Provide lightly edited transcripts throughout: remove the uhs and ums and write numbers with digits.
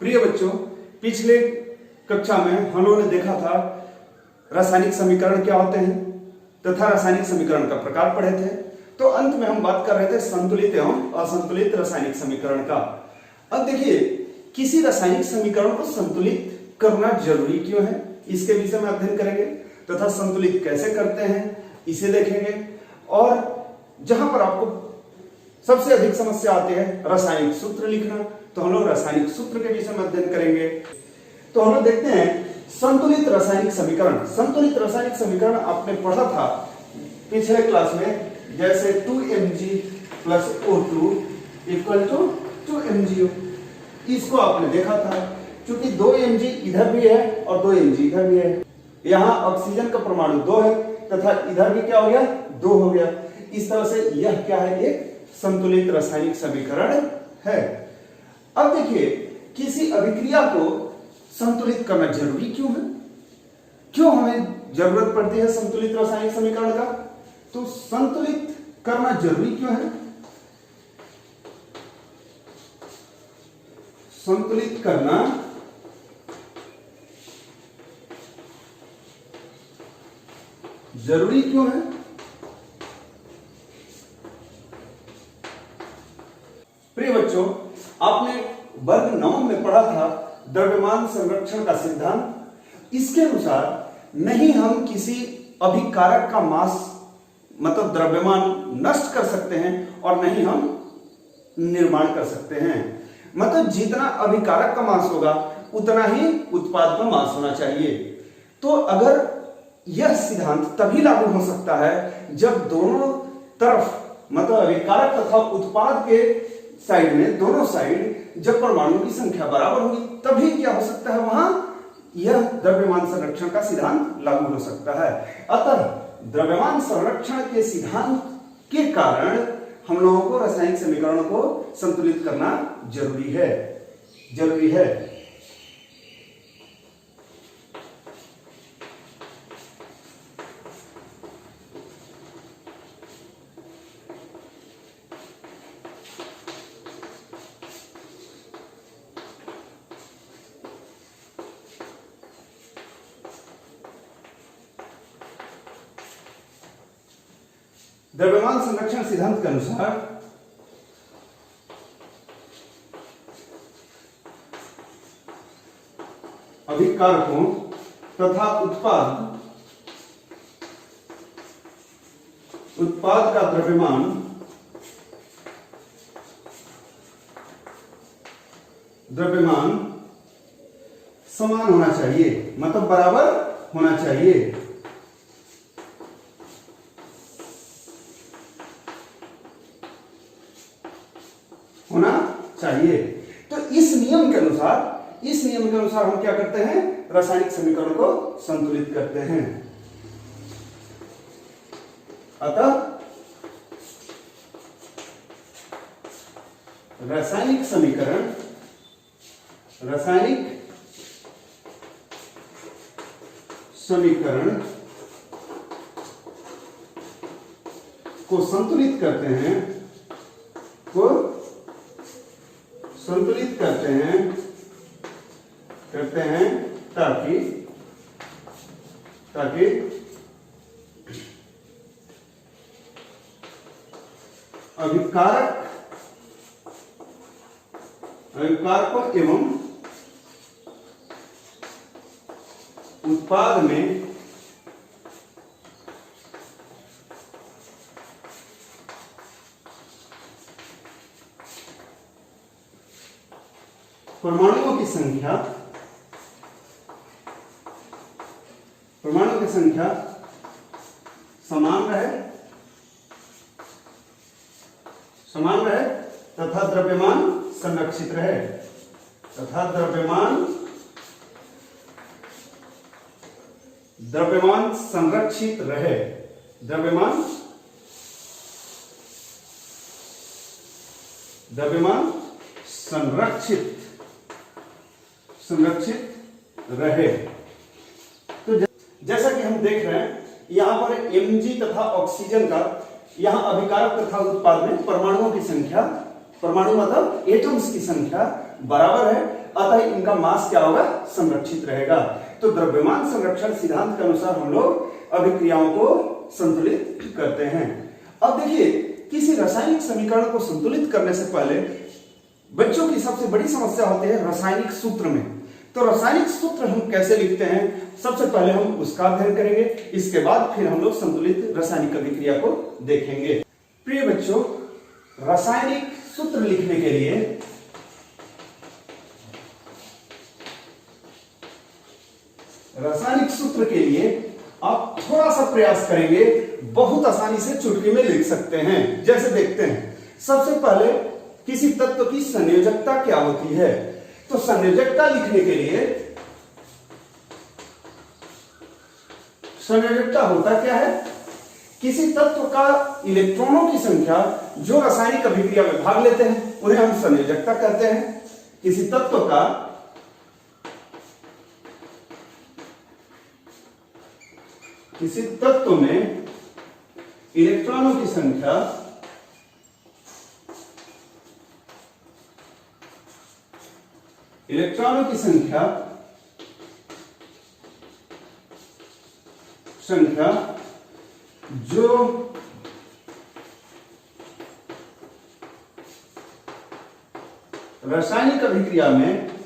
प्रिय बच्चों, पिछले कक्षा में हम लोगों ने देखा था रासायनिक समीकरण क्या होते हैं तथा रासायनिक समीकरण का प्रकार पढ़े थे। तो अंत में हम बात कर रहे थे संतुलित एवं असंतुलित रासायनिक समीकरण का। अब देखिए, किसी रासायनिक समीकरण को संतुलित करना जरूरी क्यों है, इसके विषय में अध्ययन करेंगे तथा संतुलित कैसे करते हैं इसे देखेंगे। और जहां पर आपको सबसे अधिक समस्या आती है रासायनिक सूत्र लिखना, तो हम लोग रासायनिक सूत्र के विषय में अध्ययन करेंगे। तो हम लोग देखते हैं संतुलित रासायनिक समीकरण। संतुलित रासायनिक समीकरण आपने पढ़ा था पिछले क्लास में, जैसे 2Mg + O2 = 2MgO। इसको आपने देखा था, क्योंकि 2Mg इधर भी है और 2Mg इधर भी है। यहाँ ऑक्सीजन का परमाणु 2 है तथा इधर भी क्या हो गया, 2 हो गया। इस तरह से यह क्या है, एक संतुलित रासायनिक समीकरण है। अब देखिए, किसी अभिक्रिया को संतुलित करना जरूरी क्यों है, क्यों हमें जरूरत पड़ती है संतुलित रासायनिक समीकरण का। तो संतुलित करना जरूरी क्यों है, संतुलित करना जरूरी क्यों है। प्रिय बच्चों, आपने वर्ग 9 में पढ़ा था द्रव्यमान संरक्षण का सिद्धांत। इसके अनुसार नहीं हम किसी अभिकारक का मास मतलब द्रव्यमान नष्ट कर सकते हैं और नहीं हम निर्माण कर सकते हैं। मतलब जितना अभिकारक का मास होगा उतना ही उत्पाद का मास होना चाहिए। तो अगर यह सिद्धांत तभी लागू हो सकता है जब दोनों तरफ मतलब अभिकारक तथा उत्पाद के साइड में, दोनों साइड जब परमाणु की संख्या बराबर होगी, तभी क्या हो सकता है, वहां यह द्रव्यमान संरक्षण का सिद्धांत लागू हो सकता है। अतः द्रव्यमान संरक्षण के सिद्धांत के कारण हम लोगों को रासायनिक समीकरणों को संतुलित करना जरूरी है। द्रव्यमान संरक्षण सिद्धांत के अनुसार अभिकारकों तथा उत्पाद का द्रव्यमान समान होना चाहिए, मतलब बराबर होना चाहिए। तो इस नियम के अनुसार हम क्या करते हैं, रासायनिक समीकरण को संतुलित करते हैं। अतः रासायनिक समीकरण को संतुलित करते हैं ताकि अभिकारकों एवं उत्पाद में परमाणुओं की संख्या समान रहे तथा द्रव्यमान संरक्षित रहे। द्रव्यमान संरक्षित रहे। तो जैसा कि हम देख रहे हैं, यहां पर Mg तथा ऑक्सीजन का यहां अभिकारक तथा उत्पाद में परमाणुओं की संख्या, परमाणु मतलब एटम्स की संख्या बराबर है। अतः इनका मास क्या होगा, संरक्षित रहेगा। तो द्रव्यमान संरक्षण सिद्धांत के अनुसार हम लोग अभिक्रियाओं को संतुलित करते हैं। अब देखिए, किसी रासायनिक समीकरण को संतुलित करने से पहले बच्चों की सबसे बड़ी समस्या होती है रासायनिक सूत्र में। तो रासायनिक सूत्र हम कैसे लिखते हैं, सबसे पहले हम उसका अध्ययन करेंगे, इसके बाद फिर हम लोग संतुलित रासायनिक अभिक्रिया को देखेंगे। प्रिय बच्चों, रासायनिक सूत्र लिखने के लिए आप थोड़ा सा प्रयास करेंगे, बहुत आसानी से चुटकी में लिख सकते हैं। जैसे देखते हैं, सबसे पहले किसी तत्व की संयोजकता क्या होती है। तो संयोजकता लिखने के लिए संयोजकता होता क्या है, किसी तत्व का इलेक्ट्रॉनों की संख्या जो रासायनिक अभिक्रिया में भाग लेते हैं उन्हें हम संयोजकता कहते हैं। किसी तत्व का किसी तत्व में इलेक्ट्रॉनों की संख्या जो रासायनिक अभिक्रिया में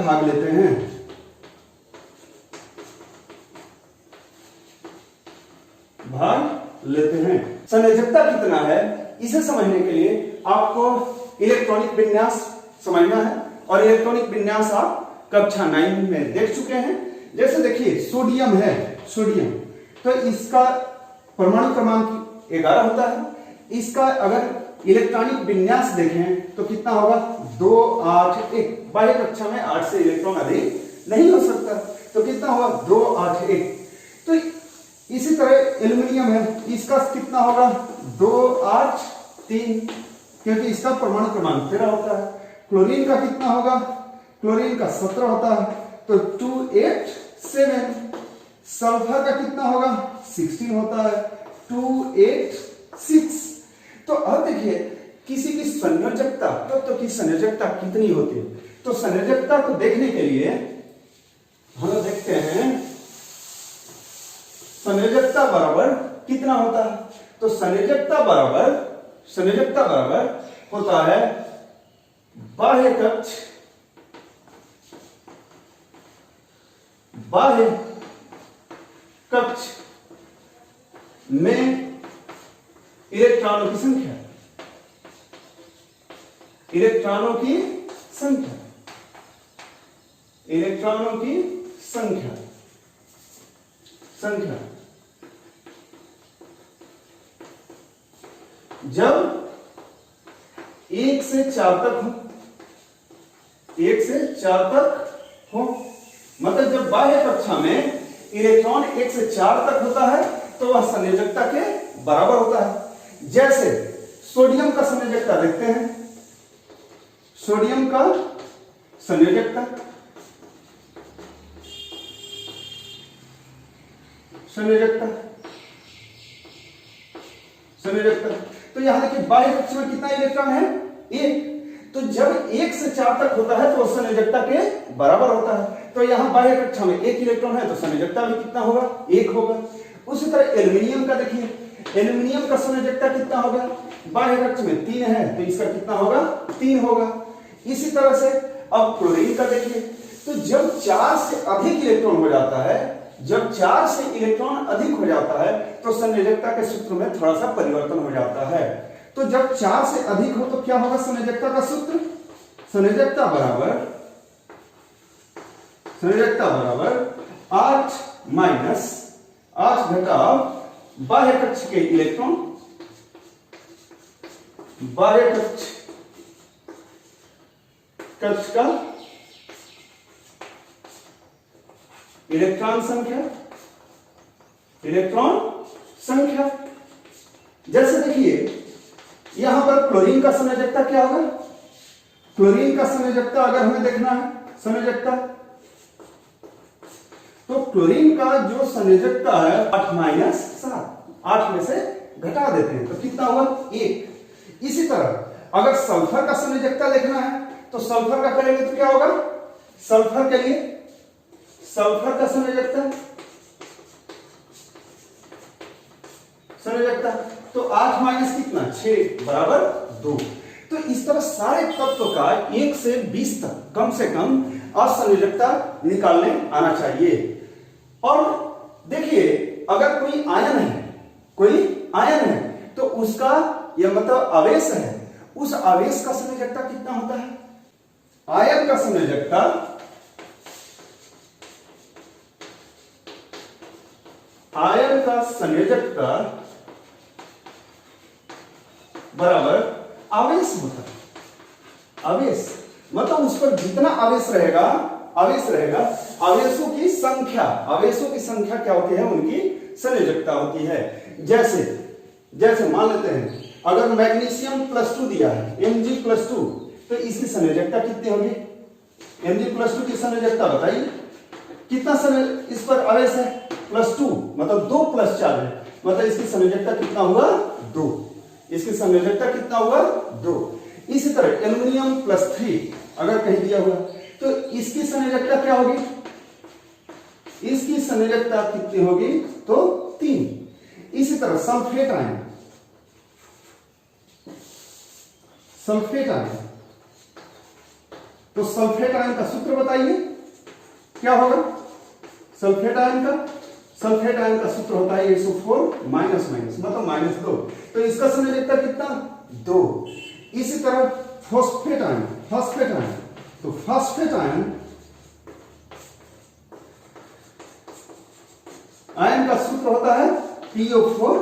भाग लेते हैं। संयोजकता कितना है, इसे समझने के लिए आपको इलेक्ट्रॉनिक विन्यास समझना है, और इलेक्ट्रॉनिक विन्यास आप कक्षा 9 में देख चुके हैं। जैसे देखिए, सोडियम है, सोडियम तो इसका परमाणु क्रमांक 11 होता है। इसका अगर इलेक्ट्रॉनिक विन्यास देखें तो कितना होगा, 2 8 1। बाह्य कक्षा में 8 से इलेक्ट्रॉन अधिक नहीं हो सकता, तो कितना होगा, 2 8 1। तो इसी तरह एल्यूमिनियम है, इसका कितना होगा, 2 8 3, क्योंकि इसका परमाणु क्रमांक 13 होता है। क्लोरीन का कितना होगा, क्लोरीन का 17 होता है, तो 2 8 7। सल्फर का कितना होगा, 16 होता है, 2 8 6। तो अब देखिए, किसी की संयोजकता, तत्व की संयोजकता कितनी होती है। तो संयोजकता को देखने के लिए हम देखते हैं संयोजकता बराबर कितना होता है। तो संयोजकता बराबर होता है बाह्य कक्ष में इलेक्ट्रॉनों की संख्या जब 1 से 4 तक हो, मतलब जब बाह्य कक्षा में इलेक्ट्रॉन 1 से 4 तक होता है तो वह संयोजकता के बराबर होता है। जैसे सोडियम का संयोजकता देखते हैं, सोडियम का संयोजकता तो यहां देखिए, बाह्य कक्षा में कितना इलेक्ट्रॉन है, 1। तो जब 1 से 4 तक होता है तो संयोजकता के बराबर होता है। तो यहां बाह्य कक्षा में 1 इलेक्ट्रॉन है तो संयोजकता भी कितना होगा, 1 होगा। उसी तरह एल्यूमिनियम का देखिए, एल्यूमिनियम का संयोजकता कितना होगा, बाह्य कक्षा में 3 है तो इसका कितना होगा, 3 होगा। इसी तरह से अब क्लोरीन का देखिए, तो जब 4 से अधिक इलेक्ट्रॉन हो जाता है, जब 4 से इलेक्ट्रॉन अधिक हो जाता है तो संयोजकता के सूत्र में थोड़ा सा परिवर्तन हो जाता है। तो जब 4 से अधिक हो तो क्या होगा संयोजकता का सूत्र, संयोजकता बराबर 8 माइनस 8 घटाव बाह्य कक्ष के इलेक्ट्रॉन, बाह्य कक्ष का इलेक्ट्रॉन संख्या। जैसे देखिए, यहां पर क्लोरीन का संयोजकता क्या होगा, क्लोरीन का संयोजकता अगर हमें देखना है संयोजकता, तो क्लोरीन का जो संयोजकता है 8 माइनस 7, 8 में से घटा देते हैं तो कितना हुआ 1। इसी तरह अगर सल्फर का संयोजकता लिखना है तो सल्फर का करेंगे तो क्या होगा, सल्फर के लिए सल्फर का संयोजकता तो 8 माइनस कितना 6 बराबर 2। तो इस तरह सारे तत्व का 1 से 20 तक कम से कम असंयोजकता निकालने आना चाहिए। और देखिए अगर कोई आयन है तो उसका यह मतलब आवेश है, उस आवेश का संयोजकता कितना होता है, आयन का संयोजकता बराबर आवेश होता है। आवेश मतलब उस पर जितना आवेश रहेगा आवेशों की संख्या क्या होती है, उनकी संयोजकता होती है। जैसे मान लेते हैं अगर मैग्नीशियम +2 दिया है Mg+2 तो इसकी संयोजकता कितनी होगी, Mg+2 की संयोजकता बताइए कितना इस पर आवेश है +2 मतलब 2 प्लस चार्ज है, मतलब इसकी संयोजकता कितना हुआ 2। इसकी संयोजकता कितना हुआ 2। इसी तरह एल्युमिनियम +3 अगर कहीं दिया हुआ तो इसकी संयोजकता क्या होगी, इसकी संयोजकता कितनी होगी तो 3। इसी तरह सल्फेट आयन तो सल्फेट आयन का सूत्र बताइए क्या होगा, सल्फेट आयन का सूत्र होता है SO4 माइनस मतलब -2, तो इसका संयोजकता कितना 2। इसी तरह फॉस्फेट आयन तो फॉस्फेट आयन का सूत्र होता है PO4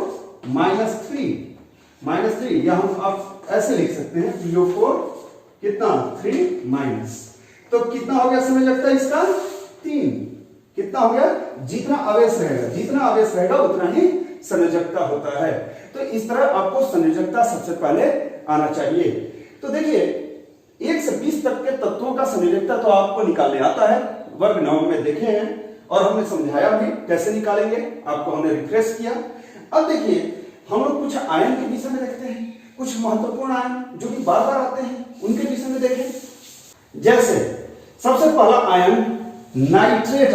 -3 या हम आप ऐसे लिख सकते हैं PO4 कितना 3 तो कितना हो गया संयोजकता इसका 3। कितना हो गया, जितना आवेश रहेगा उतना ही संयोजकता होता है। तो इस तरह आपको संयोजकता सबसे पहले आना चाहिए। तो देखिए 1 से 20 तक के तत्वों का संयोजकता तो आपको निकालने आता है, वर्ग 9 में देखे हैं और हमने समझाया भी कैसे निकालेंगे, आपको हमने रिफ्रेश किया। अब देखिए हम लोग कुछ आयन के विषय में देखते हैं, कुछ महत्वपूर्ण आयन जो कि बार बार आते हैं उनके विषय में देखें। जैसे सबसे पहला आयन नाइट्रेट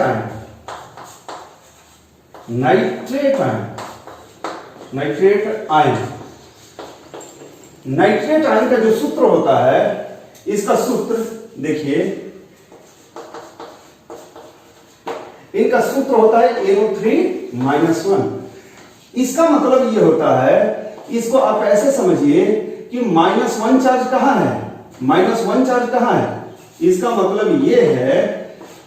आयन का जो सूत्र होता है, इसका सूत्र देखिए, इनका सूत्र होता है NO3-1। इसका मतलब ये होता है, इसको आप ऐसे समझिए कि -1 चार्ज कहां है, इसका मतलब ये है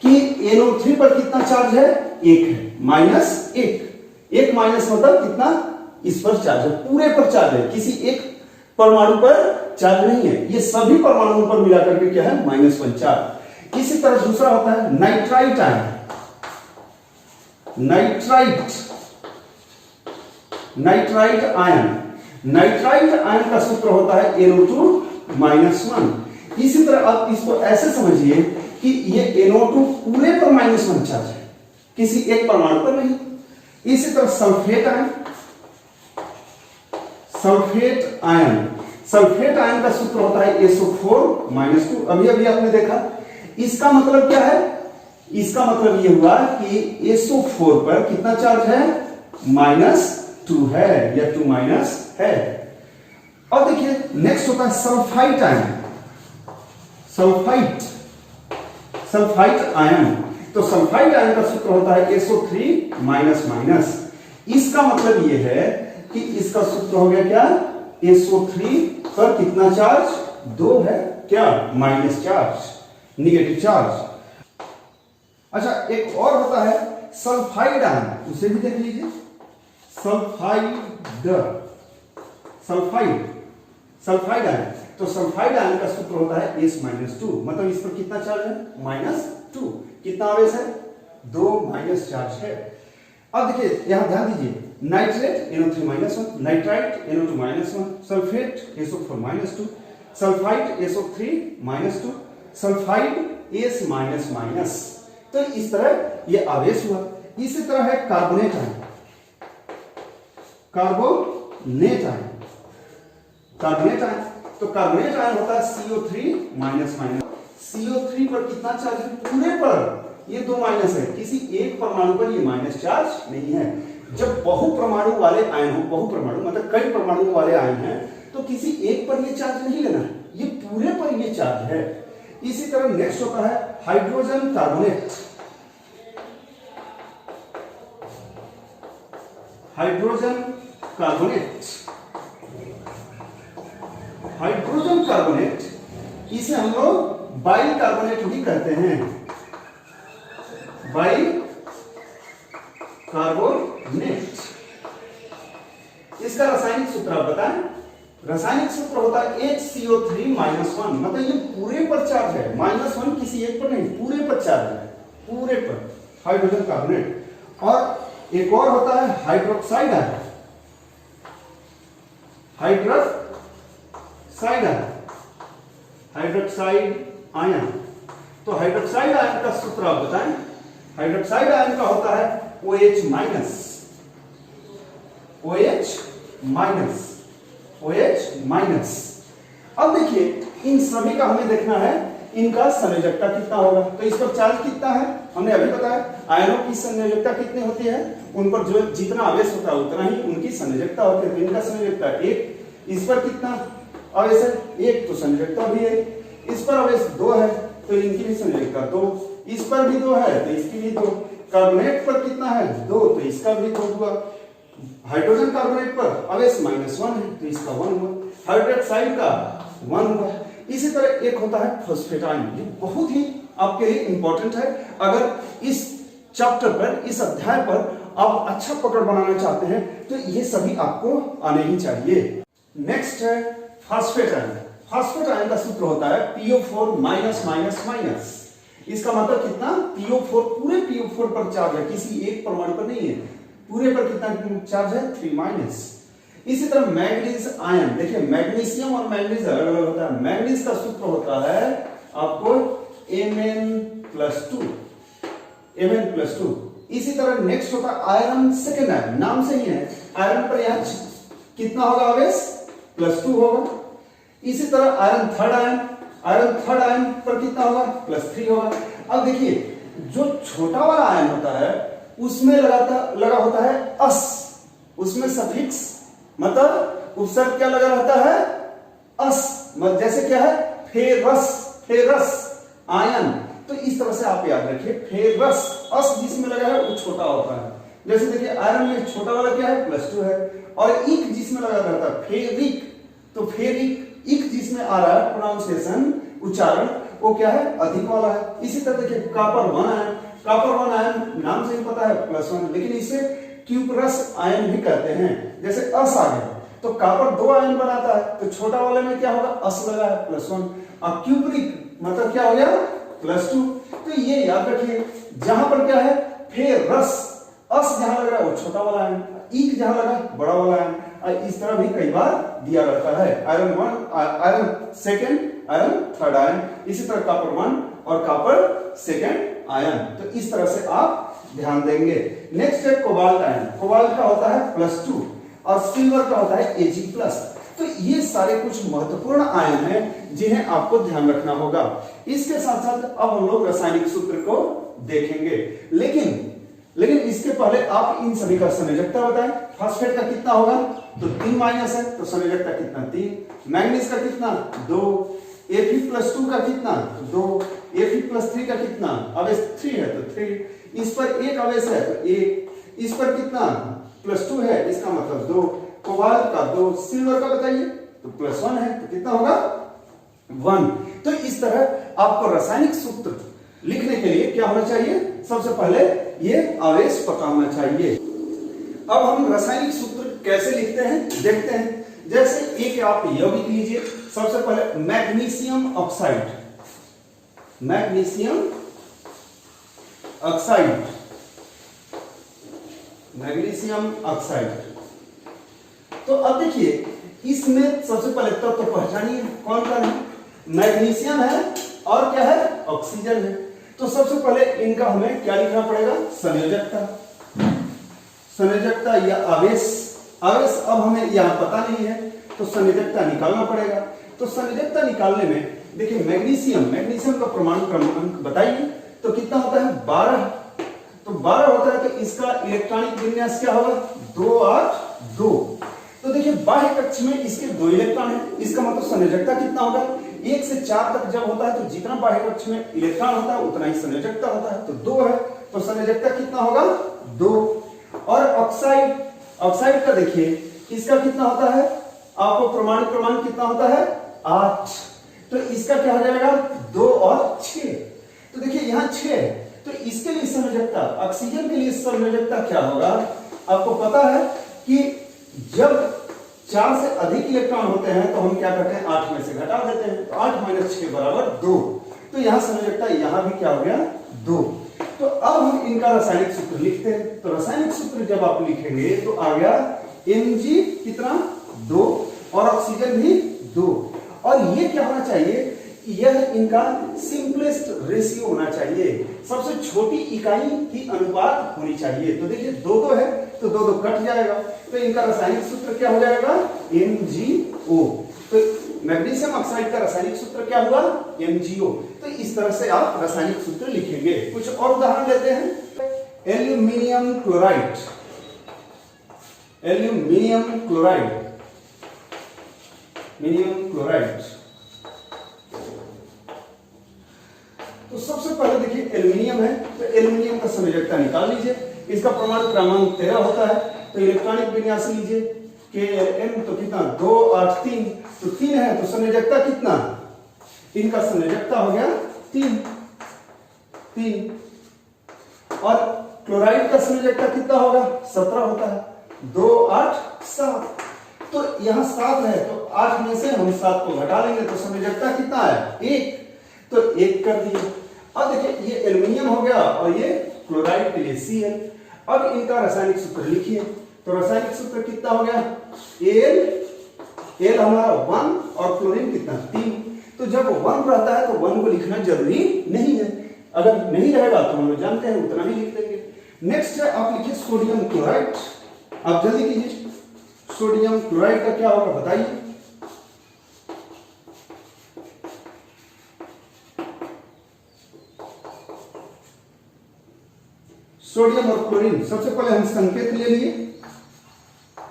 कि NO3 पर कितना चार्ज है 1 है, -1 माइनस मतलब कितना, इस पर चार्ज है, पूरे पर चार्ज है, किसी एक परमाणु पर चार्ज नहीं है, ये सभी परमाणुओं पर मिलाकर के क्या है -1 चार्ज। इसी तरह दूसरा होता है नाइट्राइट आयन का सूत्र होता है NO2-1। इसी तरह आप इसको ऐसे समझिए कि ये NO2 पूरे पर -1 चार्ज है, किसी एक परमाणु पर नहीं। इसी तरह सल्फेट आयन का सूत्र होता है SO4-2। अभी आपने देखा, इसका मतलब क्या है, इसका मतलब ये हुआ कि SO4 पर कितना चार्ज है -2 है या 2- है। और देखिए नेक्स्ट होता है सल्फाइट आयन तो सल्फाइड आयन का सूत्र होता है SO3-। इसका मतलब यह है कि इसका सूत्र हो गया क्या, SO3 पर कितना चार्ज 2 है, क्या माइनस चार्ज, निगेटिव चार्ज। अच्छा एक और होता है सल्फाइड आयन, उसे भी देख लीजिए। सल्फाइड आयन तो सल्फाइड आयन का सूत्र होता है S-2, मतलब इस पर कितना चार्ज है -2, कितना आवेश है 2- चार्ज है। अब देखिए यहां ध्यान दीजिए, nitrate NO3-1, nitrite NO2-1, sulphate SO4-2, sulphide SO3-2, sulphide S-। तो इस तरह ये आवेश हुआ। इसी तरह है carbonate ion, carbonate ion. Carbonate ion, तो कार्बोनेट आयन होता है CO3 माइनस माइनस। CO3 पर कितना चार्ज है? पूरे पर ये 2 माइनस है, किसी एक परमाणु पर ये माइनस चार्ज नहीं है। जब बहुपरमाणु वाले आयन हो, बहुपरमाणु मतलब कई परमाणु वाले आयन हैं, तो किसी एक पर ये चार्ज नहीं लेना है, ये पूरे पर ये चार्ज है। इसी तरह नेक्स्ट होता है hydrogen carbonate. Hydrogen carbonate, hydrogen carbonate, इसे हम लोग बाई कार्बोनेट भी कहते हैं। बाई कार्बोनेट, इसका रासायनिक सूत्र आप बताएं। रासायनिक सूत्र होता है HCO3 -1, मतलब ये पूरे पर चार्ज है, -1 किसी एक पर नहीं, पूरे पर चार्ज है, पूरे पर हाइड्रोजन कार्बोनेट। और एक और होता है hydroxide ion. Hydroxide ion, hydroxide ion, तो हाइड्रोक्साइड आयन का सूत्र आप बताएं। हाइड्रोक्साइड आयन का होता है OH minus, OH minus, OH minus. अब देखिए इन सभी का हमें देखना है इनका संयोजकता कितना होगा। तो इस पर चार्ज कितना है हमने अभी बताया। आयनों की संयोजकता कितनी होती है, उन पर जो जितना आवेश होता है उतना ही उनकी संयोजकता होती है। तो इनका संयोजकता 1, इस पर कितना आवेश है 1, तो संयोजकता भी 1। इस पर आवेश 2 है तो इनकी भी संयोजकता 2, इस पर भी 2 है तो इसकी भी 2। कार्बोनेट पर कितना है 2, तो इसका भी 2 हुआ। हाइड्रोजन कार्बोनेट पर आवेश -1 है तो इसका 1 हुआ। हाइड्रोक्साइड का 1 हुआ। इसी तरह एक होता है फॉस्फेट आयन, ये बहुत ही आपके लिए इंपॉर्टेंट है। अगर इस चैप्टर पर, इस अध्याय पर आप अच्छा पकड़ बनाना चाहते हैं तो ये सभी आपको आने ही चाहिए। नेक्स्ट है फॉस्फेट आयन। फॉस्फेट आयन का सूत्र होता है PO4 माइनस माइनस माइनस। इसका मतलब कितना, PO4 पूरे PO4 पर चार्ज है, किसी एक परमाणु पर नहीं है, पूरे पर कितना चार्ज है 3 माइनस। इसी तरह मैग्नीज आयन, देखिए मैग्नीशियम और मैग्नीज अलग अलग होता है। मैग्नीज का सूत्र होता है आपको Mn+2, Mn+2। इसी तरह नेक्स्ट होता है आयरन सेकेंड आयन, नाम से ही है, आयरन पर यहां कितना होगा आवेश +2 होगा। इसी तरह iron third ion, iron third ion पर कितना होगा +3 होगा। अब देखिए जो छोटा वाला आयन होता है उसमें लगा होता है अस, उसमें सफिक्स मतलब उपसर्ग क्या लगा रहता है अस, मतलब जैसे क्या है फेरस, फेरस आयन। तो इस तरह से आप याद रखिए फेरस, अस जिसमें लगा है वो छोटा होता है। जैसे देखिए आयरन में छोटा वाला क्या है +2 है, और इक जिसमें लगा रहता है फेरिक, तो फेरिक इक जिसमें आ रहा है प्रोनाउंसिएशन उच्चारण वो क्या है अधिक वाला है। इसी तरह देखिए कॉपर 1 आयन, कॉपर 1 आयन नाम से ही पता है +1, लेकिन इसे क्यूपरस आयन भी कहते हैं। जैसे अस आ गया तो कॉपर 2 आयन बनाता है, तो छोटा वाले में क्या होगा अस लगा है +1, और क्यूपरिक मतलब क्या हो गया +2। तो ये याद रखिए जहां पर क्या है फेरस, अस जहां लग रहा है वो छोटा वाला आयन, ईक जहां लगा बड़ा वाला आयन। इस तरह भी कई बार दिया रहता है iron 1, iron second, iron third ion, इसी तरह कॉपर 1 और कॉपर सेकेंड आयन। तो इस तरह से आप ध्यान देंगे। नेक्स्ट है कोबाल्ट आयन। कोबाल्ट का होता है +2 और सिल्वर का होता है Ag+। तो ये सारे कुछ महत्वपूर्ण आयन हैं जिन्हें आपको ध्यान रखना होगा। इसके साथ साथ अब हम लोग रासायनिक सूत्र को देखेंगे, लेकिन इसके पहले आप इन सभी का संयोजकता बताएं। फॉस्फेट का कितना होगा तो 3 माइनस है तो संयोजकता कितना 3। मैग्नीज का कितना 2। Fe+2 का कितना 2। Fe+3 का कितना आवेश 3 है तो 3। इस पर एक आवेश है तो 1। इस पर कितना +2 है इसका मतलब 2। कोबाल्ट का 2, सिल्वर का बताइए तो +1 है तो कितना होगा 1। तो इस तरह आपको रासायनिक सूत्र लिखने के लिए क्या होना चाहिए, सबसे पहले ये आवेश पता होना चाहिए। अब हम रासायनिक सूत्र कैसे लिखते हैं देखते हैं। जैसे एक आप यह लिख लीजिए, सबसे पहले magnesium oxide, magnesium oxide, magnesium oxide. तो अब देखिए इसमें सबसे पहले तो पहचानिए कौन कौन है। मैग्नीशियम है और क्या है ऑक्सीजन है। तो सबसे पहले इनका हमें क्या लिखना पड़ेगा संयोजकता, संयोजकता या आवेश अब हमें यहाँ पता नहीं है तो संयोजकता निकालना पड़ेगा। तो संयोजकता निकालने में देखिए मैग्नीशियम का परमाणु क्रमांक बताइए तो कितना होता है 12। तो 12 होता है तो इसका इलेक्ट्रॉनिक विन्यास क्या होगा 2 8 2। तो देखिए बाह्य कक्ष में इसके 2 इलेक्ट्रॉन है, इसका मतलब संयोजकता कितना होगा 1 से 4 तक जब होता है तो जितना बाह्य कक्ष में इलेक्ट्रॉन होता है उतना ही संयोजकता होता है। तो 2 है तो संयोजकता कितना होगा 2। और ऑक्साइड का देखिए इसका कितना होता है, आपको परमाणु क्रमांक कितना होता है 8। तो इसका क्या हो जाएगा 2 और 6। तो देखिए यहाँ 6 है तो इसके लिए संयोजकता, ऑक्सीजन के लिए संयोजकता क्या होगा, आपको पता है कि जब 4 से अधिक इलेक्ट्रॉन होते हैं तो हम क्या करते हैं 8 में से घटा देते हैं। तो 8 - 6 बराबर 2। तो यहाँ संयोजकता यहाँ भी क्या हो गया 2। तो अब हम इनका रासायनिक सूत्र लिखते हैं। तो रासायनिक सूत्र जब आप लिखेंगे तो आ गया Mg कितना 2 और ऑक्सीजन भी 2। और ये क्या होना चाहिए, यह इनका सिंपलेस्ट रेशियो होना चाहिए, सबसे छोटी इकाई की अनुपात होनी चाहिए। तो देखिए 2 2 है तो 2 2 कट जाएगा तो इनका रासायनिक सूत्र क्या हो जाएगा MgO। तो मैग्नीशियम ऑक्साइड का रासायनिक सूत्र क्या हुआ MgO। तो इस तरह से आप रासायनिक सूत्र लिखेंगे। कुछ और उदाहरण लेते हैं। एल्यूमिनियम क्लोराइड, तो सबसे पहले देखिए एल्यूमिनियम है तो एल्यूमिनियम का संयोजकता निकाल लीजिए। इसका परमाणु क्रमांक 13 होता है। तो इलेक्ट्रॉनिक विन्यास लीजिए Km तो कितना 2 8 3। तो 3 है तो संयोजकता कितना, इनका संयोजकता हो गया 3। और क्लोराइड का संयोजकता कितना होगा 17 होता है 2 8 7। तो यहाँ 7 है तो 8 में से हम 7 को घटा लेंगे तो संयोजकता कितना है 1। तो 1 कर दिए। अब देखिए ये एल्यूमिनियम हो गया और ये क्लोराइड के लिए Cl। अब इनका रासायनिक सूत्र लिखिए। तो रासायनिक सूत्र कितना हो गया L हमारा 1 और क्लोरीन कितना 3। तो जब 1 रहता है तो 1 को लिखना जरूरी नहीं है, अगर नहीं रहेगा तो हम लोग जानते हैं उतना ही लिख देंगे। नेक्स्ट है आप लिखिए सोडियम क्लोराइड। आप जल्दी कीजिए, सोडियम क्लोराइड का क्या होगा बताइए। सोडियम और क्लोरीन सबसे पहले हम संकेत ले लिए।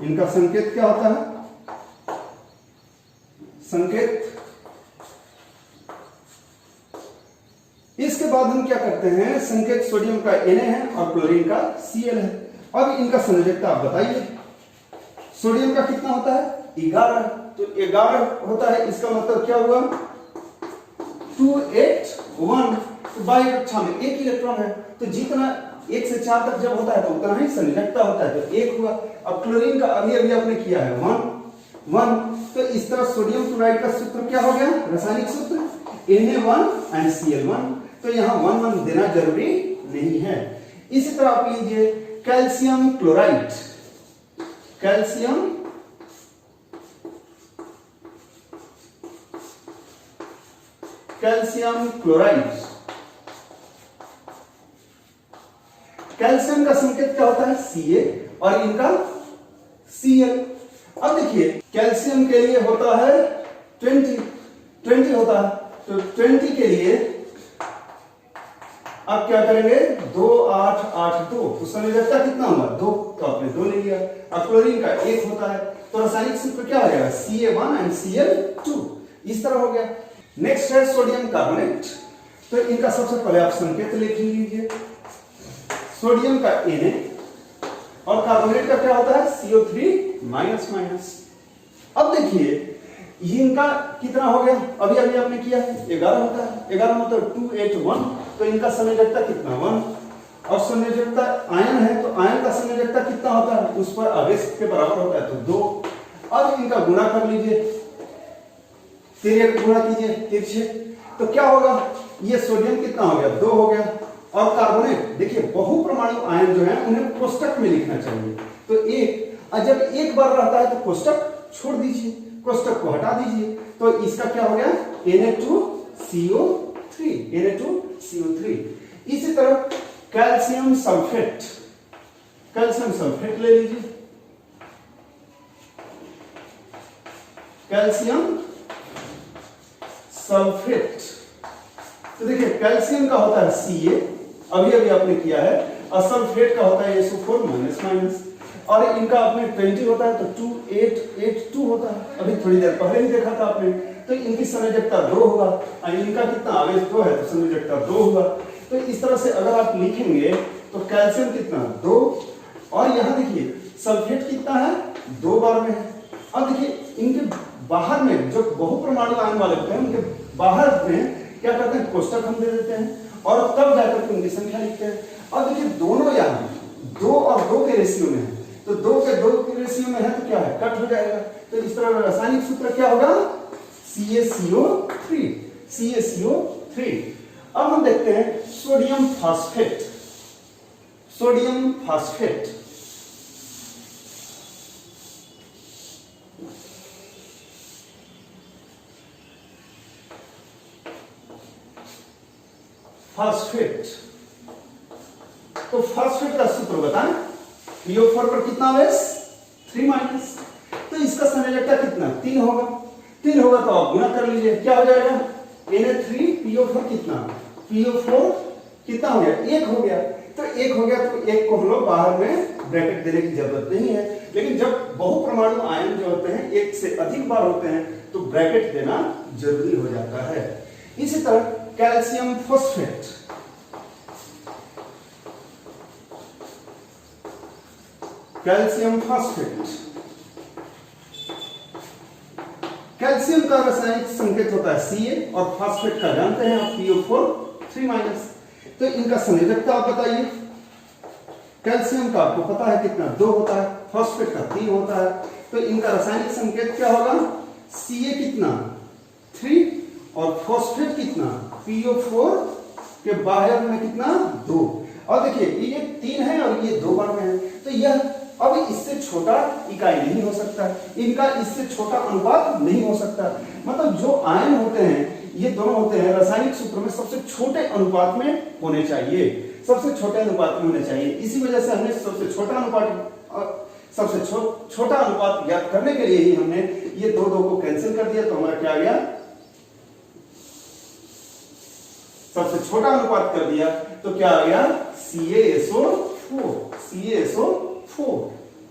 इनका संकेत क्या होता है, संकेत। इसके बाद हम क्या करते हैं, संकेत सोडियम का Na है और क्लोरीन का Cl है। अब इनका संयोजकता आप बताइए। सोडियम का कितना होता है 11। तो 11 होता है, इसका मतलब क्या हुआ 2 8 1। तो बाह्य कक्षा में 1 इलेक्ट्रॉन है तो जितना 1 से 4 तक जब होता है तो उतना ही संयोजकता होता है तो 1 हुआ। अब क्लोरीन का अभी आपने किया है 1। तो इस तरह सोडियम क्लोराइड का सूत्र क्या हो गया, रासायनिक सूत्र Na1 एंड Cl1। तो यहाँ 1 1 देना जरूरी नहीं है। इसी तरह आप लीजिए calcium chloride. Calcium chloride, calcium का संकेत क्या होता है Ca और इनका Cl। अब देखिए कैल्शियम के लिए होता है 20 होता है। तो 20 के लिए आप क्या करेंगे 2 8 8 2। तो संयोजकता कितना होगा 2। तो आपने 2 ले लिया। अब क्लोरीन का 1 होता है तो रासायनिक सूत्र क्या हो जाएगा Ca1 एंड Cl2। इस तरह हो गया। नेक्स्ट है सोडियम कार्बोनेट। तो इनका सबसे पहले आप संकेत लिख लीजिए। सोडियम का Na और कार्बोनेट का क्या होता है CO3-। अब देखिए इनका कितना हो गया, अभी आपने किया 11 होता है। 11 मतलब 2 8 1। तो इनका संयोजकता कितना 1। और संयोजकता आयन है तो आयन का संयोजकता कितना होता है, उस पर आवेश के बराबर होता है तो 2। अब इनका गुणा कर लीजिए, तिर्यक गुणा कीजिए तिरछे। तो क्या होगा, ये सोडियम कितना हो गया 2 हो गया। और कार्बोनेट देखिए बहुपरमाणु आयन जो है उन्हें कोष्टक में लिखना चाहिए। तो 1, और जब एक बार रहता है तो कोष्टक छोड़ दीजिए, कोष्टक को हटा दीजिए। तो इसका क्या हो गया Na2CO3। इसी तरह कैल्शियम सल्फेट ले लीजिए। Calcium sulphate. तो देखिए कैल्शियम का होता है Ca, अभी अभी आपने किया है, और सल्फेट का होता है SO4 माइनस माइनस, और इनका आपने 20 होता है तो 2882 होता है, अभी थोड़ी देर पहले ही देखा था आपने। तो इनकी संयोजकता 2 होगा, और इनका कितना आवेश 2 है तो संयोजकता 2 होगा। तो इस तरह से अगर आप लिखेंगे तो कैल्शियम कितना 2, और यहाँ देखिए सल्फेट कितना है 2 बार में है। अब देखिए इनके बाहर में जो बहुपरमाणु आयन वाले होते हैं उनके बाहर में क्या करते हैं, कोष्ठक हम दे देते हैं और तब जाकर उनकी संख्या लिखते हैं। अब देखिए दोनों यहाँ 2 और 2 के रेशियो में है, तो 2 के 2 के रेशियो में है तो क्या है, कट हो जाएगा। तो इस तरह रासायनिक सूत्र क्या होगा, CaCO3, CaCO3। अब हम देखते हैं sodium phosphate. Sodium phosphate phosphate, तो फास्फेट का सूत्र बताएं। PO4 पर कितना आवेश 3 माइनस, तो इसका संयोजकता कितना 3 होगा। 3 होगा तो आप गुणा कर लीजिए, क्या हो जाएगा Na3PO4 कितना, PO4 कितना हो गया 1 हो गया। तो 1 हो गया तो 1 को हम लोग बाहर में ब्रैकेट देने की जरूरत नहीं है, लेकिन जब बहुपरमाणु आयन जो होते हैं 1 से अधिक बार होते हैं तो ब्रैकेट देना जरूरी हो जाता है। इसी तरह calcium phosphate, calcium phosphate, calcium का रासायनिक संकेत होता है Ca और फॉस्फेट का जानते हैं आप PO4 3 माइनस। तो इनका संयोजकता आप बताइए। कैल्शियम का आपको पता है कितना 2 होता है, फॉस्फेट का 3 होता है, तो इनका रासायनिक संकेत क्या होगा, Ca कितना 3 और फॉस्फेट कितना PO4 के बाहर में कितना 2। और देखिए ये 3 है और ये 2 बार में है, तो यह अब इससे छोटा इकाई नहीं हो सकता, इनका इससे छोटा अनुपात नहीं हो सकता। मतलब जो आयन होते हैं ये दोनों होते हैं रासायनिक सूत्र में सबसे छोटे अनुपात में होने चाहिए, सबसे छोटे अनुपात में होने चाहिए। इसी वजह से हमने सबसे छोटा अनुपात, सबसे छोटा अनुपात ज्ञात करने के लिए ही हमने ये 2 को कैंसिल कर दिया, तो हमारा क्या आ गया, सबसे छोटा अनुपात कर दिया तो क्या आ गया CaSO4, CaSO4,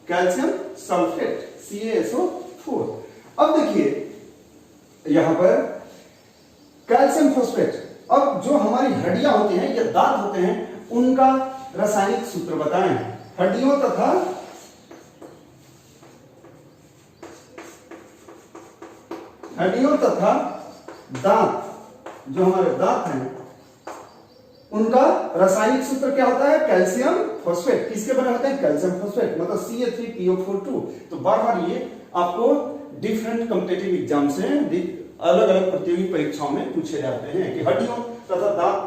calcium sulphate CaSO4। अब देखिए यहां पर कैल्शियम फॉस्फेट, अब जो हमारी हड्डियां होती हैं या दांत होते हैं उनका रासायनिक सूत्र बताएं। हड्डियों तथा दांत, जो हमारे दांत हैं उनका रासायनिक सूत्र क्या होता है, कैल्शियम फॉस्फेट। किसके बने होते हैं, कैल्शियम फॉस्फेट, मतलब Ca3PO4 2। तो बार बार ये आपको डिफरेंट कॉम्पिटिटिव एग्जाम से अलग अलग प्रतियोगी परीक्षाओं में पूछे जाते हैं कि हड्डियों तथा दांत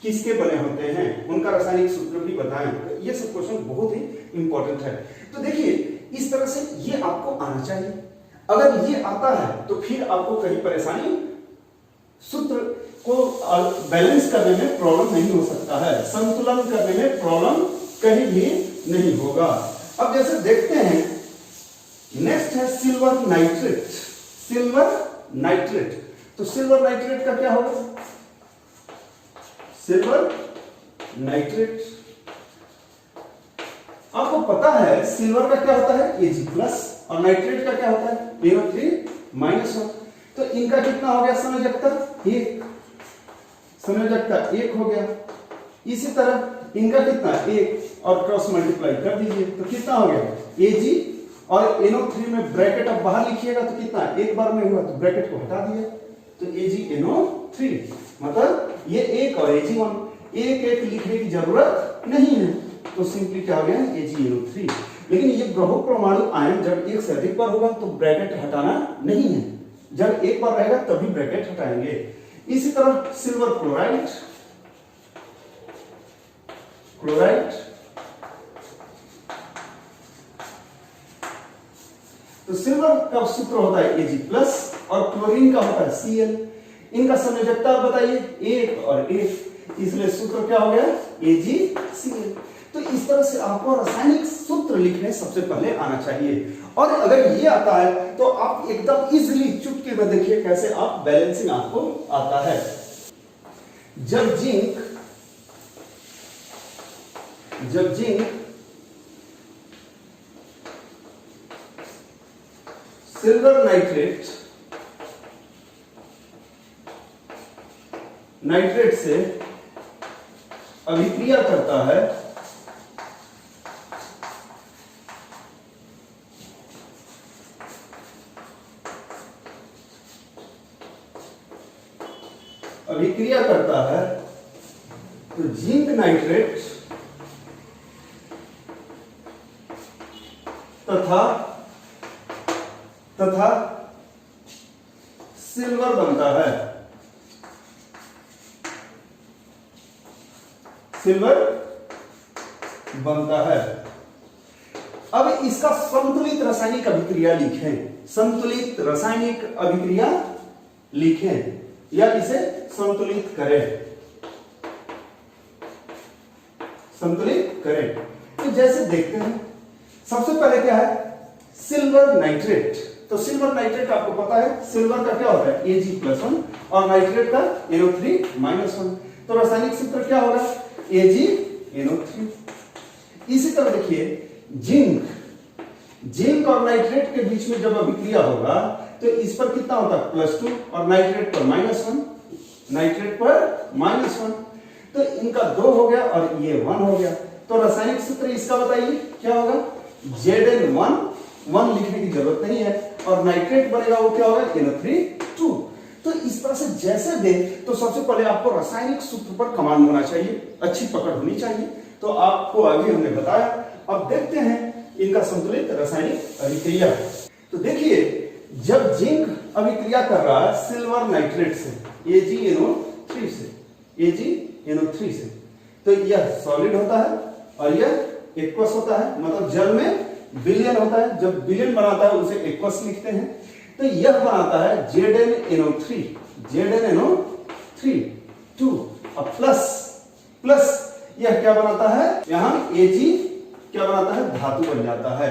किसके बने होते हैं, उनका रासायनिक सूत्र भी बताएं। तो ये सब क्वेश्चन बहुत ही इंपॉर्टेंट है। तो देखिए इस तरह से ये आपको आना चाहिए। अगर ये आता है तो फिर आपको कहीं परेशानी, सूत्र को बैलेंस करने में प्रॉब्लम नहीं हो सकता है, संतुलन करने में प्रॉब्लम कहीं भी नहीं होगा। अब जैसे देखते हैं नेक्स्ट है सिल्वर नाइट्रेट। सिल्वर नाइट्रेट, तो सिल्वर नाइट्रेट का क्या होगा, सिल्वर नाइट्रेट आपको पता है सिल्वर का क्या होता है Ag+ और नाइट्रेट का क्या होता है PO3-1। तो इनका कितना हो गया संयोजकता 1, संयोजकता 1 हो गया। इसी तरह इनका कितना 1 और क्रॉस मल्टीप्लाई कर दीजिए तो कितना हो गया Ag और NO3 में ब्रैकेट अब बाहर लिखिएगा तो कितना एक बार में हुआ, तो ब्रैकेट को हटा दिए तो AgNO3, मतलब ये 1 और Ag1 एक एक लिखने की जरूरत नहीं है, तो सिंपली क्या हो गया AgNO3। लेकिन ये बहुपरमाणु आयन जब एक से अधिक बार होगा तो ब्रैकेट हटाना नहीं है, जब एक बार रहेगा तभी ब्रैकेट हटाएंगे। इसी तरह सिल्वर क्लोराइड, तो सिल्वर का सूत्र होता है Ag+ और क्लोरीन का होता है Cl। इनका संयोजकता बताइए 1 और 1, इसलिए सूत्र क्या हो गया AgCl। तो इस तरह से आपको रासायनिक सूत्र लिखने सबसे पहले आना चाहिए। और अगर ये आता है तो आप एकदम इजीली चुटकी में देखिए कैसे आप बैलेंसिंग आपको आता है। जब जिंक सिल्वर नाइट्रेट से अभिक्रिया करता है तो जिंक नाइट्रेट तथा सिल्वर बनता है। अब इसका संतुलित रासायनिक अभिक्रिया लिखें या इसे संतुलित करें। तो जैसे देखते हैं, सबसे पहले क्या है, सिल्वर नाइट्रेट। तो सिल्वर नाइट्रेट आपको पता है सिल्वर का क्या होता है Ag+1 और नाइट्रेट का NO3-1। तो रासायनिक सूत्र क्या होगा AgNO3। इसी तरह देखिए जिंक और नाइट्रेट के बीच में जब अभिक्रिया होगा तो इस पर कितना होता है +2 और नाइट्रेट पर -1। तो इनका 2 हो गया और ये 1 हो गया। तो रासायनिक सूत्र इसका बताइए क्या होगा Zn1 लिखने की जरूरत नहीं है और नाइट्रेट बनेगा वो क्या होगा NO3-2। तो इस तरह से जैसे दे तो सबसे पहले आपको रासायनिक सूत्र पर कमांड होना चाहिए, अच्छी पकड़ होनी चाहिए। तो आपको अभी हमने बताया। अब देखते हैं इनका संतुलित रासायनिक अभिक्रिया। तो देखिए जब जिंक अभिक्रिया कर रहा है सिल्वर नाइट्रेट से AgNO3 से तो यह सॉलिड होता है और यह एक्वस होता है, मतलब जल में विलयन होता है। जब विलयन बनाता है उसे एक्वस लिखते हैं। तो यह बनाता है ZnNO3 और प्लस यह क्या बनाता है, यहां Ag क्या बनाता है, धातु बन जाता है।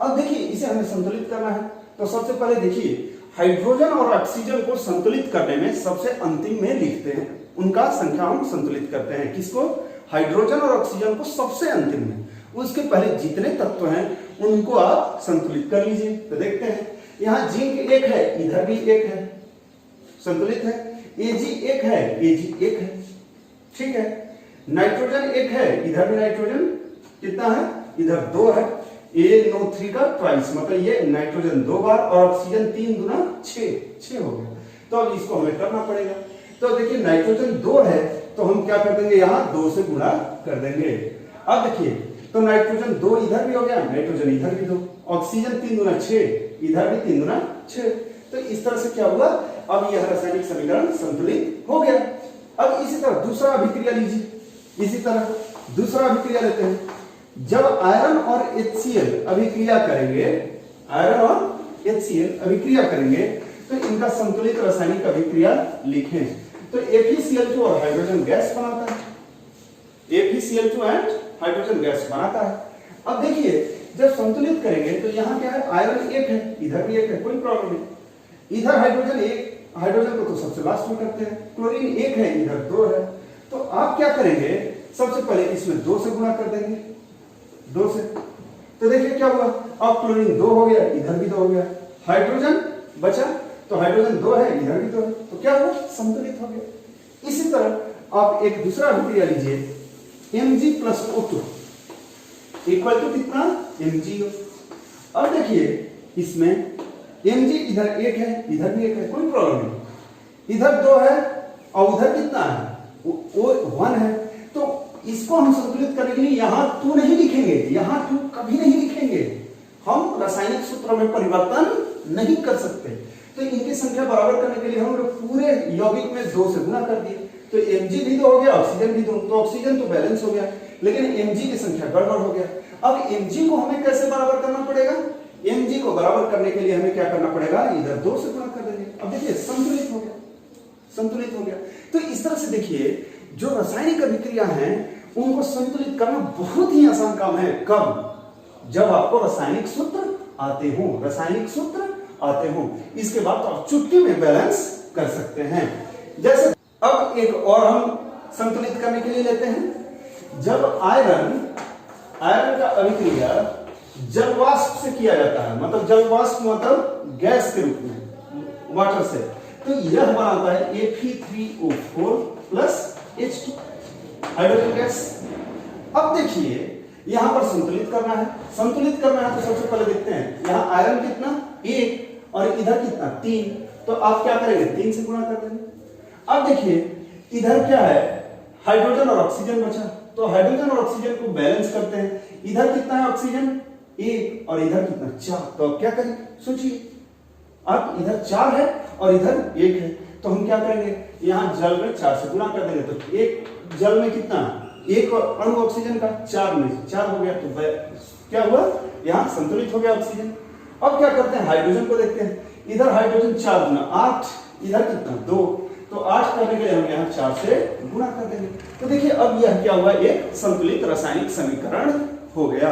अब देखिए इसे हमें संतुलित करना है। तो सबसे पहले देखिए हाइड्रोजन और ऑक्सीजन को संतुलित करने में सबसे अंतिम में लिखते हैं, उनका संख्या हम संतुलित करते हैं। किसको, हाइड्रोजन और ऑक्सीजन को सबसे अंतिम में। उसके पहले जितने तत्व हैं उनको आप संतुलित कर लीजिए। तो देखते हैं यहां जिंक 1 है, इधर भी 1 है, संतुलित है। Ag 1 है, Ag 1 है, ठीक है। नाइट्रोजन 1 है, इधर भी नाइट्रोजन कितना है, इधर 2 है। NO3 का ट्वाइस, मतलब ये नाइट्रोजन 2 बार और ऑक्सीजन 3 दूना 6 हो गया। तो अब इसको हमें करना पड़ेगा। तो देखिए नाइट्रोजन 2 है तो हम क्या कर देंगे, यहां 2 से गुणा कर देंगे। अब देखिए तो नाइट्रोजन 2 इधर भी हो गया, नाइट्रोजन इधर भी 2, ऑक्सीजन 3 दूना 6, इधर भी 3 दूना 6। तो इस तरह से क्या हुआ, अब यह रासायनिक समीकरण संतुलित हो गया। अब इसी तरह दूसरा अभिक्रिया लीजिए, इसी तरह दूसरा अभिक्रिया लेते हैं। जब आयरन और HCl अभिक्रिया करेंगे तो इनका संतुलित रासायनिक अभिक्रिया लिखें। तो FeCl2 और हाइड्रोजन गैस बनाता है, FeCl2 एंड हाइड्रोजन गैस बनाता है। अब देखिए जब संतुलित करेंगे तो यहाँ क्या है, आयरन 1 है, इधर भी 1 है, कोई प्रॉब्लम नहीं। इधर हाइड्रोजन को तो सबसे लास्ट में करते हैं। क्लोरीन 1 है, इधर 2 है। तो आप क्या करेंगे, सबसे पहले इसमें 2 से गुणा कर देंगे, 2 से। तो देखिए क्या हुआ, अब क्लोरीन 2 हो गया, इधर भी 2 हो गया, हाइड्रोजन बचा तो हाइड्रोजन 2 है, इधर भी 2 है, तो क्या हुआ, संतुलित हो गया। इसी तरह आप एक दूसरा अभिक्रिया लीजिए, Mg+O2 इक्वल टू कितना, MgO। अब देखिए इसमें Mg इधर 1 है, इधर भी 1 है, कोई प्रॉब्लम नहीं। इधर 2 है और उधर कितना है, वो 1 है। तो इसको हम संतुलित करने के लिए यहां 2 नहीं लिखेंगे, यहां 2 कभी नहीं लिखेंगे। हम रासायनिक सूत्र में परिवर्तन नहीं कर सकते। तो इनकी संख्या बराबर करने के लिए हम लोग पूरे यौगिक में 2 से गुणा कर दिए। तो Mg भी 2 हो गया, ऑक्सीजन भी 2, तो ऑक्सीजन तो बैलेंस हो गया, लेकिन Mg की संख्या गड़बड़ हो गया। अब Mg को हमें कैसे बराबर करना पड़ेगा, Mg को बराबर करने के लिए हमें क्या करना पड़ेगा, इधर 2 से गुणा कर देंगे। अब देखिए संतुलित हो गया। तो इस तरह से देखिए जो रासायनिक अभिक्रिया हैं उनको संतुलित करना बहुत ही आसान काम है। कब? जब आपको रासायनिक सूत्र आते हो, रासायनिक सूत्र आते हो, इसके बाद तो आप चुटकी में बैलेंस कर सकते हैं। जैसे अब एक और हम संतुलित करने के लिए लेते हैं। जब आयरन का अभिक्रिया जलवाष्प से किया जाता है, मतलब जलवाष्प मतलब गैस के रूप में, वाटर से, तो यह बनाता है Fe3O4 plus H2, hydrogen gas. अब देखिए यहां पर संतुलित करना है, संतुलित करना है तो सबसे पहले देखते हैं यहां आयरन कितना 1 और इधर कितना 3, तो आप क्या करेंगे 3 से गुणा कर देंगे। अब देखिए इधर क्या है, हाइड्रोजन और ऑक्सीजन बचा, तो हाइड्रोजन और ऑक्सीजन को बैलेंस करते हैं। इधर कितना है ऑक्सीजन 1 और इधर कितना 4, तो अब क्या करें सोचिए। अब इधर 4 है और इधर 1 है, तो हम क्या करेंगे यहां जल में 4 से गुणा कर देंगे, तो एक जल में कितना, एक अणु ऑक्सीजन का 4 में 4 हो गया, तो क्या हुआ यहां संतुलित हो गया ऑक्सीजन। अब क्या करते हैं हाइड्रोजन को देखते हैं, इधर हाइड्रोजन 4 गुना 8, इधर कितना 2, तो 8 करने के लिए हम यहाँ 4 से गुणा कर देंगे। तो देखिए अब यह क्या हुआ, एक संतुलित रासायनिक समीकरण हो गया।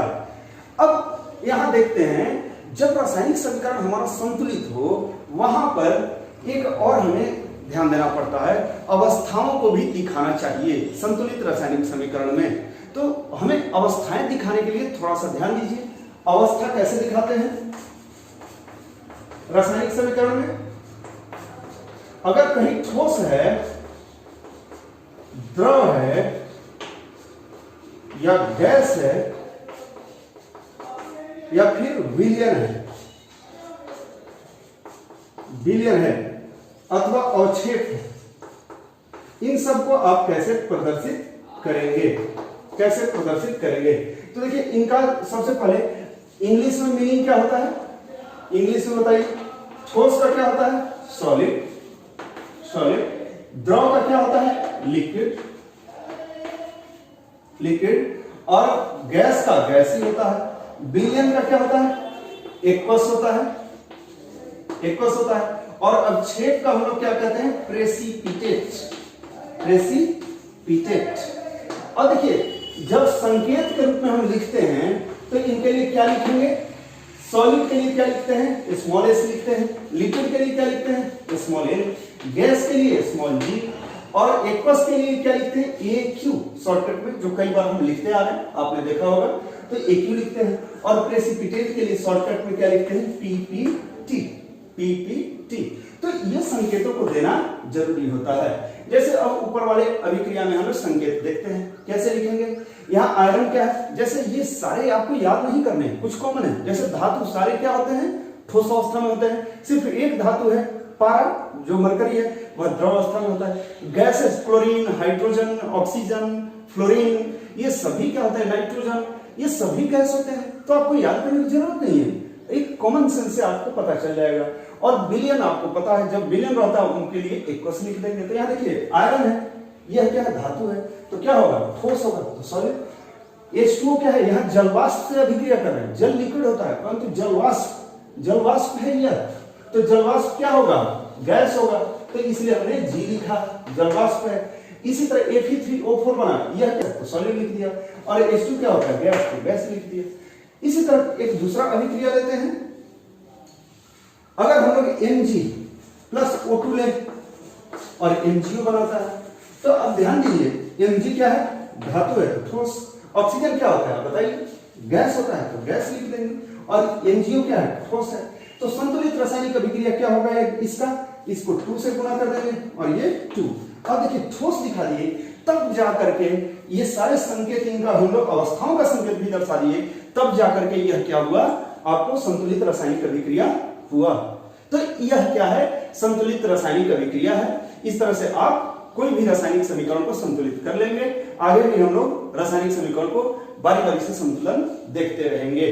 अब यहां देखते हैं जब रासायनिक समीकरण हमारा संतुलित हो, वहां पर एक और हमें ध्यान देना पड़ता है, अवस्थाओं को भी दिखाना चाहिए संतुलित रासायनिक समीकरण में। तो हमें अवस्थाएं दिखाने के लिए थोड़ा सा ध्यान दीजिए। अवस्था कैसे दिखाते हैं रासायनिक समीकरण में? अगर कहीं ठोस है, द्रव है या गैस है या फिर विलयन है अथवा अवक्षेप है, इन सबको आप कैसे प्रदर्शित करेंगे, कैसे प्रदर्शित करेंगे? तो देखिए इनका सबसे पहले इंग्लिश में मीनिंग क्या होता है, इंग्लिश में बताइए। ठोस का क्या होता है सॉलिड, द्रव का क्या होता है लिक्विड, और गैस का गैसी होता है। विलयन का क्या होता है एक्वस होता है, और अवक्षेप का हम लोग क्या कहते हैं प्रेसिपिटेट। और देखिए जब संकेत के रूप में हम लिखते हैं तो इनके लिए क्या लिखेंगे, सॉलिड के लिए क्या लिखते हैं स्मॉल s लिखते हैं, लिक्विड के लिए क्या लिखते हैं स्मॉल l, गैस के लिए स्मॉल g, और एक्वस के लिए क्या लिखते हैं AQ, शॉर्टकट में जो कई बार हम लिखते आ रहे हैं, आपने देखा होगा, तो AQ लिखते हैं। और प्रेसिपिटेट के लिए शॉर्टकट में क्या लिखते हैं PPT। तो ये संकेतों को देना जरूरी होता है। जैसे अब ऊपर वाले अभिक्रिया में हम लोग संकेत देखते हैं, कैसे लिखेंगे। यहाँ आयरन क्या है, जैसे ये सारे आपको याद नहीं करने, कुछ कॉमन है। जैसे धातु सारे क्या होते हैं ठोस अवस्था में होते हैं, सिर्फ एक धातु है पारा जो मरकरी है वह द्रव अवस्था में होता है। Gases chlorine, hydrogen, oxygen, fluorine, ये सभी क्या होते हैं नाइट्रोजन, ये सभी गैस होते हैं। तो आपको याद करने की जरूरत नहीं है, एक कॉमन सेंस से आपको पता चल जाएगा। और विलयन आपको पता है, जब विलयन रहता है उनके लिए एक्वस लिख देंगे। तो यहाँ देखिए आयरन है, यह क्या है धातु है, तो क्या होगा ठोस होगा, तो सॉलिड। H2O क्या है, यहाँ जलवाष्प से अभिक्रिया कर रहे हैं, जल लिक्विड होता है परंतु जलवाष्प है यह, तो जलवाष्प क्या होगा गैस होगा, तो इसलिए हमने G लिखा, जलवाष्प है। इसी तरह Fe3O4 बना, यह क्या तो सॉलिड लिख दिया, और H2 क्या होता है गैस, तो गैस लिख दिया। इसी तरह एक दूसरा अभिक्रिया लेते हैं, अगर हम लोग Mg प्लस O2 ले और MgO बनाता है, तो अब ध्यान दीजिए Mg क्या है धातु है तो ठोस, ऑक्सीजन क्या होता है बताइए गैस होता है, तो गैस लिख देंगे, और MgO क्या है ठोस है। तो संतुलित रासायनिक अभिक्रिया क्या होगा इसका, इसको 2 से गुणा कर देंगे और ये 2। अब देखिए ठोस दिखा दिए, तब जाकर के ये सारे संकेत इनका हम लोग अवस्थाओं का संकेत भी दर्शा दिए, तब जाकर के यह क्या हुआ आपको संतुलित रासायनिक अभिक्रिया हुआ। तो यह क्या है संतुलित रासायनिक अभिक्रिया है। इस तरह से आप कोई भी रासायनिक समीकरण को संतुलित कर लेंगे। आगे भी हम लोग रासायनिक समीकरण को बारी बारी से संतुलन देखते रहेंगे।